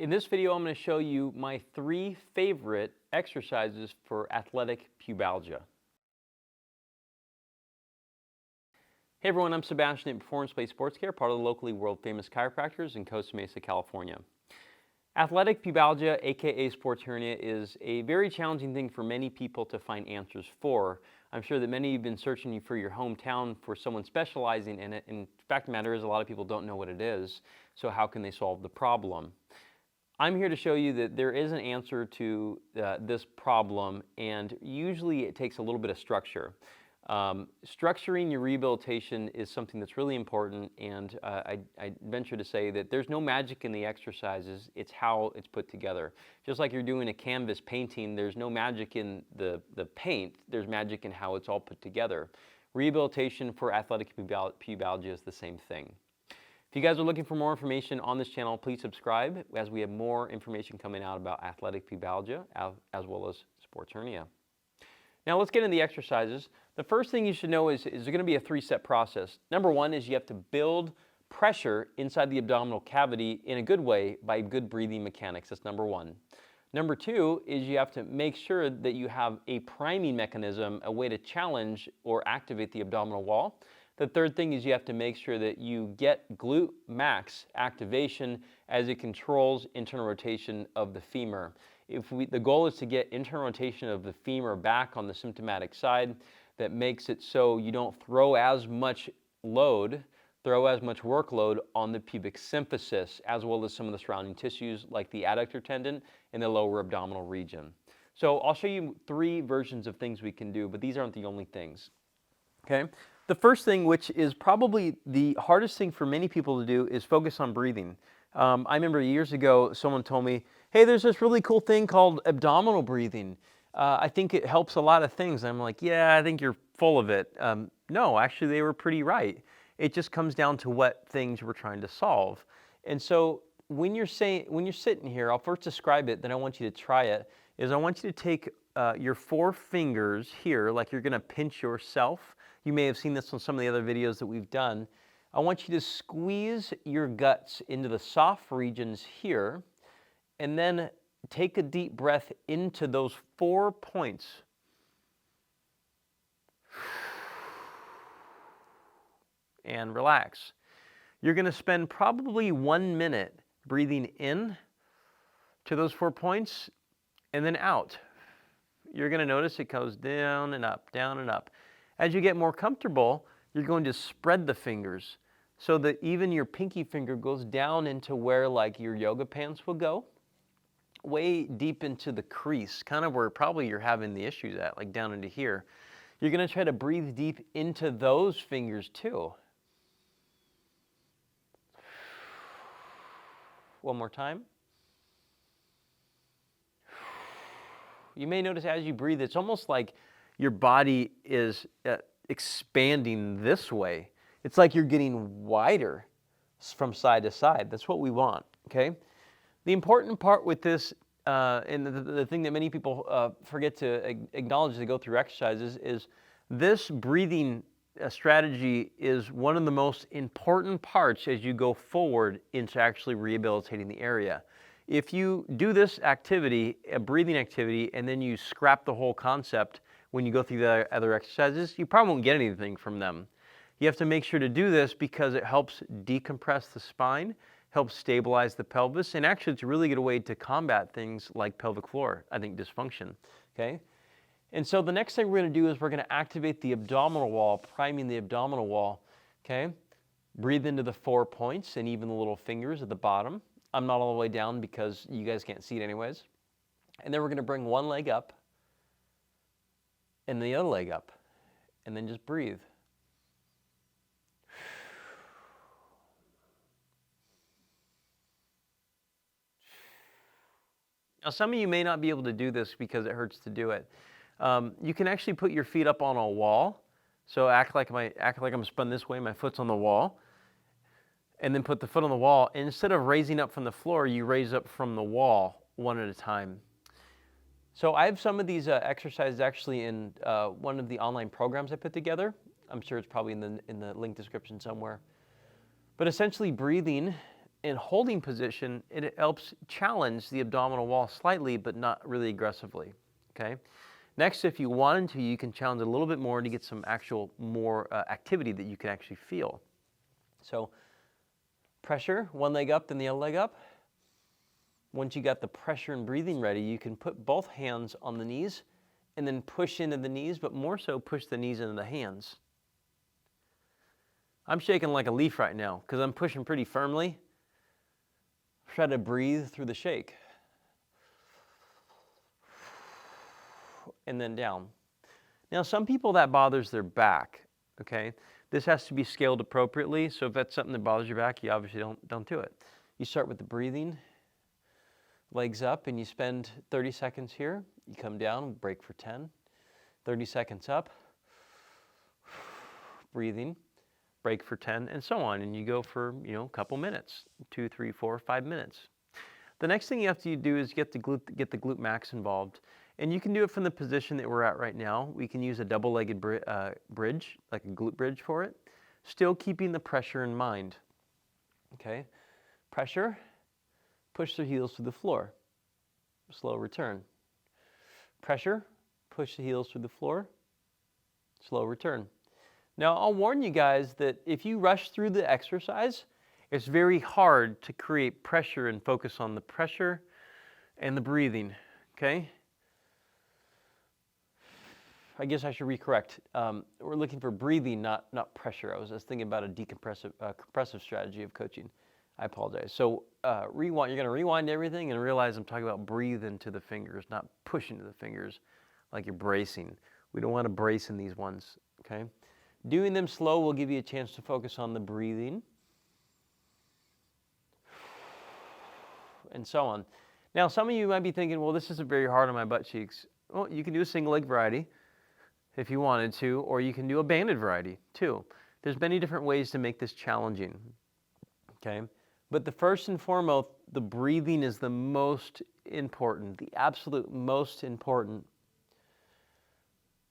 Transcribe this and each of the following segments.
In this video, I'm going to show you my 3 favorite exercises for athletic pubalgia. Hey everyone, I'm Sebastian at Performance Based Sports Care, part of the locally world famous chiropractors in Costa Mesa, California. Athletic pubalgia, aka sports hernia, is a very challenging thing for many people to find answers for. I'm sure that many of you have been searching for your hometown for someone specializing in it, and the fact of the matter is a lot of people don't know what it is, so how can they solve the problem? I'm here to show you that there is an answer to this problem, and usually it takes a little bit of structure. Structuring your rehabilitation is something that's really important, and I venture to say that there's no magic in the exercises, it's how it's put together. Just like you're doing a canvas painting, there's no magic in the paint, there's magic in how it's all put together. Rehabilitation for athletic pubalgia is the same thing. If you guys are looking for more information on this channel, please subscribe as we have more information coming out about athletic pubalgia as well as sports hernia. Now let's get into the exercises. The first thing you should know is there's going to be a 3-step process. Number 1 is you have to build pressure inside the abdominal cavity in a good way by good breathing mechanics. That's number 1. Number 2 is you have to make sure that you have a priming mechanism, a way to challenge or activate the abdominal wall. The third thing is you have to make sure that you get glute max activation as it controls internal rotation of the femur. The goal is to get internal rotation of the femur back on the symptomatic side, that makes it so you don't throw as much workload on the pubic symphysis, as well as some of the surrounding tissues like the adductor tendon and the lower abdominal region. So I'll show you 3 versions of things we can do, but these aren't the only things. Okay? The first thing, which is probably the hardest thing for many people to do, is focus on breathing. I remember years ago someone told me, hey, there's this really cool thing called abdominal breathing. I think it helps a lot of things. I'm like, yeah, I think you're full of it. No, actually they were pretty right. It just comes down to what things we're trying to solve. And so when you're sitting here, I'll first describe it, then I want you to try it, is I want you to take your 4 fingers here, like you're gonna pinch yourself. You may have seen this on some of the other videos that we've done. I want you to squeeze your guts into the soft regions here, and then take a deep breath into those 4 points. And relax. You're going to spend probably 1 minute breathing in to those 4 points and then out. You're going to notice it goes down and up, down and up. As you get more comfortable, you're going to spread the fingers so that even your pinky finger goes down into where like your yoga pants will go, way deep into the crease, kind of where probably you're having the issues at, like down into here. You're going to try to breathe deep into those fingers too. One more time. You may notice as you breathe, it's almost like your body is expanding this way. It's like you're getting wider from side to side. That's what we want, okay? The important part with this, and the thing that many people forget to acknowledge as they go through exercises, is this breathing strategy is one of the most important parts as you go forward into actually rehabilitating the area. If you do this activity, a breathing activity, and then you scrap the whole concept when you go through the other exercises, you probably won't get anything from them. You have to make sure to do this because it helps decompress the spine, helps stabilize the pelvis, and actually it's a really good way to combat things like pelvic floor, I think, dysfunction, okay? And so the next thing we're going to do is we're going to activate the abdominal wall, priming the abdominal wall, okay? Breathe into the 4 points and even the little fingers at the bottom. I'm not all the way down because you guys can't see it anyways. And then we're going to bring one leg up and the other leg up, and then just breathe. Now, some of you may not be able to do this because it hurts to do it. You can actually put your feet up on a wall. So act like I'm spun this way, my foot's on the wall. And then put the foot on the wall. And instead of raising up from the floor, you raise up from the wall one at a time. So I have some of these exercises actually in one of the online programs I put together. I'm sure it's probably in the link description somewhere. But essentially breathing in holding position, it helps challenge the abdominal wall slightly, but not really aggressively, okay? Next, if you wanted to, you can challenge it a little bit more to get some actual more activity that you can actually feel. So pressure, one leg up, then the other leg up. Once you got the pressure and breathing ready, you can put both hands on the knees and then push into the knees, but more so push the knees into the hands. I'm shaking like a leaf right now because I'm pushing pretty firmly. Try to breathe through the shake. And then down. Now, some people that bothers their back, okay? This has to be scaled appropriately, so if that's something that bothers your back, you obviously don't do it. You start with the breathing, legs up, and you spend 30 seconds here. You come down, break for 10. 30 seconds up, breathing, break for 10, and so on. And you go for, a couple minutes, 2, 3, 4, 5 minutes. The next thing you have to do is get the glute max involved. And you can do it from the position that we're at right now. We can use a double-legged bridge, like a glute bridge for it, still keeping the pressure in mind. Okay? Pressure, push the heels to the floor. Slow return. Pressure, push the heels to the floor. Slow return. Now, I'll warn you guys that if you rush through the exercise, it's very hard to create pressure and focus on the pressure and the breathing, okay? I guess I should recorrect. We're looking for breathing, not pressure. I was just thinking about a compressive strategy of coaching. I apologize. So rewind. You're going to rewind everything and realize I'm talking about breathe into the fingers, not push into the fingers like you're bracing. We don't want to brace in these ones, okay? Doing them slow will give you a chance to focus on the breathing and so on. Now, some of you might be thinking, well, this isn't very hard on my butt cheeks. Well, you can do a single leg variety if you wanted to, or you can do a banded variety too. There's many different ways to make this challenging, okay? But the first and foremost, the breathing is the most important, the absolute most important,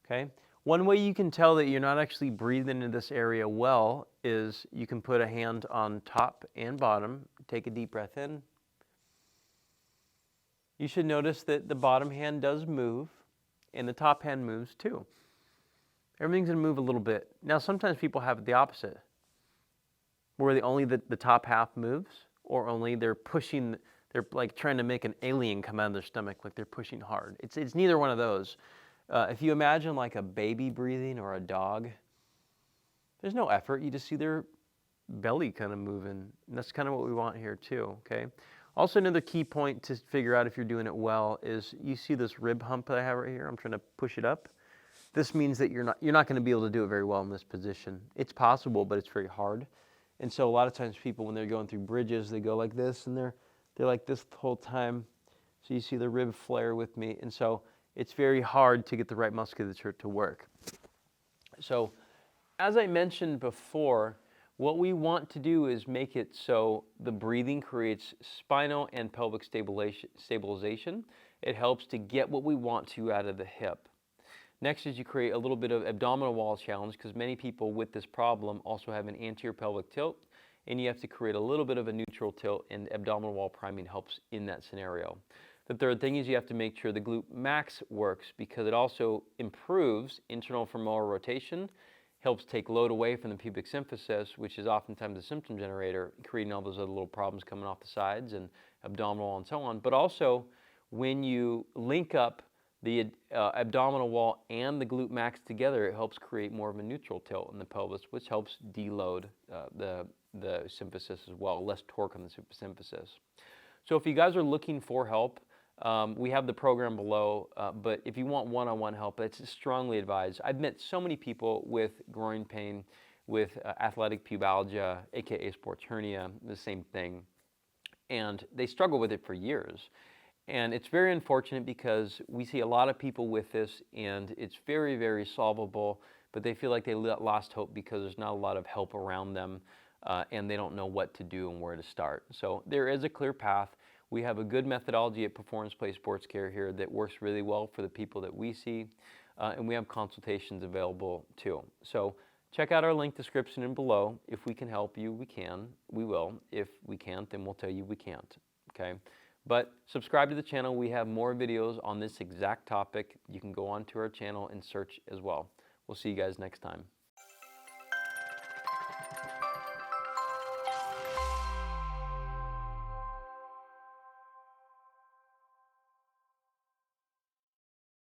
okay? One way you can tell that you're not actually breathing in this area well is you can put a hand on top and bottom, take a deep breath in. You should notice that the bottom hand does move and the top hand moves too. Everything's going to move a little bit. Now, sometimes people have the opposite, where only the top half moves, or only they're pushing, they're like trying to make an alien come out of their stomach, like they're pushing hard. It's neither one of those. If you imagine like a baby breathing or a dog, there's no effort. You just see their belly kind of moving. And that's kind of what we want here too, okay? Also, another key point to figure out if you're doing it well is you see this rib hump that I have right here. I'm trying to push it up. This means that you're not going to be able to do it very well in this position. It's possible, but it's very hard. And so a lot of times people, when they're going through bridges, they go like this, and they're like this the whole time. So you see the rib flare with me. And so it's very hard to get the right musculature to work. So as I mentioned before, what we want to do is make it so the breathing creates spinal and pelvic stabilization. It helps to get what we want to out of the hip. Next is you create a little bit of abdominal wall challenge, because many people with this problem also have an anterior pelvic tilt, and you have to create a little bit of a neutral tilt, and abdominal wall priming helps in that scenario. The third thing is you have to make sure the glute max works, because it also improves internal femoral rotation, helps take load away from the pubic symphysis, which is oftentimes the symptom generator, creating all those other little problems coming off the sides and abdominal and so on. But also, when you link up the abdominal wall and the glute max together, it helps create more of a neutral tilt in the pelvis, which helps deload the symphysis as well, less torque on the symphysis. So if you guys are looking for help, we have the program below, but if you want one-on-one help, it's strongly advised. I've met so many people with groin pain, with athletic pubalgia, aka sports hernia, the same thing, and they struggle with it for years. And it's very unfortunate because we see a lot of people with this, and it's very, very solvable, but they feel like they lost hope because there's not a lot of help around them, and they don't know what to do and where to start. So there is a clear path. We have a good methodology at Performance Place Sports Care here that works really well for the people that we see, and we have consultations available too. So Check out our link description and below. If we can help you, we can. We will. If we can't, then we'll tell you we can't. Okay? But subscribe to the channel. We have more videos on this exact topic. You can go onto our channel and search as well. We'll see you guys next time.